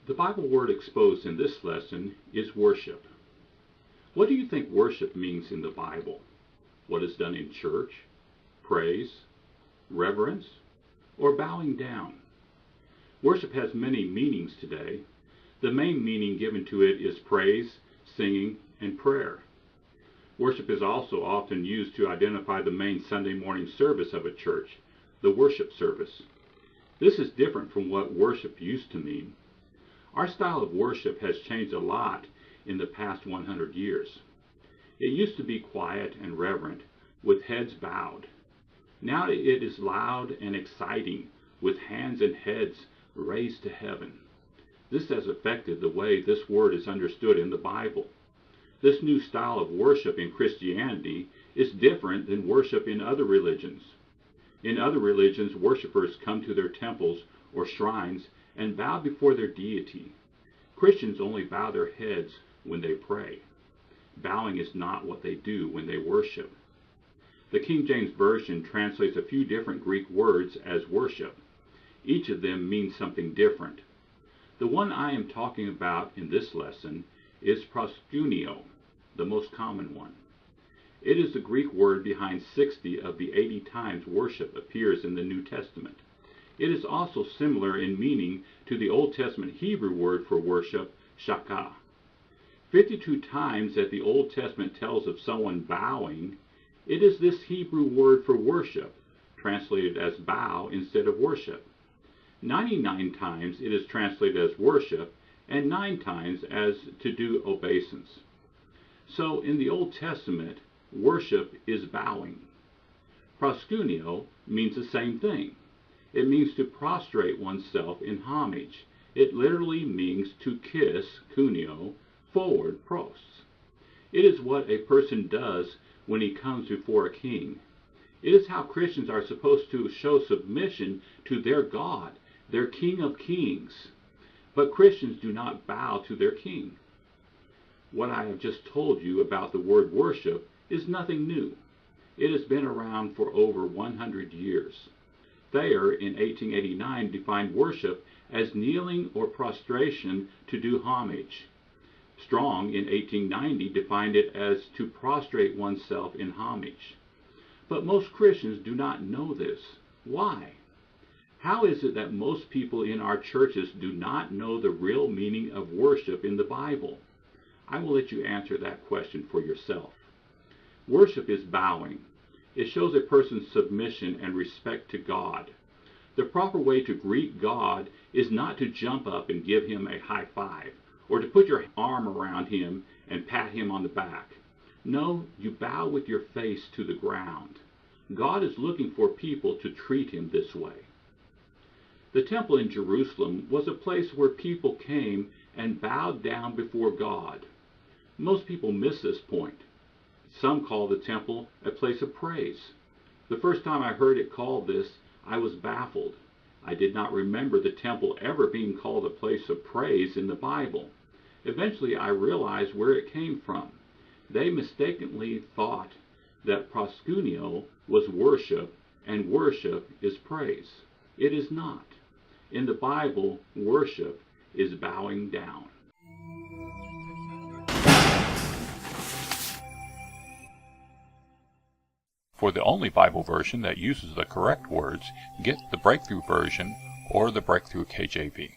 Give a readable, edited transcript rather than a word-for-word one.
The Bible word exposed in this lesson is worship. What do you think worship means in the Bible? What is done in church? Praise, reverence, or bowing down? Worship has many meanings today. The main meaning given to it is praise, singing, and prayer. Worship is also often used to identify the main Sunday morning service of a church, the worship service. This is different from what worship used to mean. Our style of worship has changed a lot in the past 100 years. It used to be quiet and reverent, with heads bowed. Now it is loud and exciting, with hands and heads raised to heaven. This has affected the way this word is understood in the Bible. This new style of worship in Christianity is different than worship in other religions. In other religions, worshipers come to their temples or shrines and bow before their deity. Christians only bow their heads when they pray. Bowing is not what they do when they worship. The King James Version translates a few different Greek words as worship. Each of them means something different. The one I am talking about in this lesson is proskuneo, the most common one. It is the Greek word behind 60 of the 80 times worship appears in the New Testament. It is also similar in meaning to the Old Testament Hebrew word for worship, shakah. 52 times that the Old Testament tells of someone bowing, it is this Hebrew word for worship, translated as bow instead of worship. 99 times it is translated as worship, and 9 times as to do obeisance. So in the Old Testament, worship is bowing. Proskuneo means the same thing. It means to prostrate oneself in homage. It literally means to kiss, kuneo, forward, pros. It is what a person does when he comes before a king. It is how Christians are supposed to show submission to their God, their King of Kings. But Christians do not bow to their king. What I have just told you about the word worship is nothing new. It has been around for over 100 years. Thayer in 1889 defined worship as kneeling or prostration to do homage. Strong in 1890 defined it as to prostrate oneself in homage. But most Christians do not know this. Why? How is it that most people in our churches do not know the real meaning of worship in the Bible? I will let you answer that question for yourself. Worship is bowing. It shows a person's submission and respect to God. The proper way to greet God is not to jump up and give him a high five, or to put your arm around him and pat him on the back. No, you bow with your face to the ground. God is looking for people to treat him this way. The temple in Jerusalem was a place where people came and bowed down before God. Most people miss this point. Some call the temple a place of praise. The first time I heard it called this, I was baffled. I did not remember the temple ever being called a place of praise in the Bible. Eventually I realized where it came from. They mistakenly thought that proskuneo was worship, and worship is praise. It is not. In the Bible, worship is bowing down. For the only Bible version that uses the correct words, get the Breakthrough version or the Breakthrough KJV.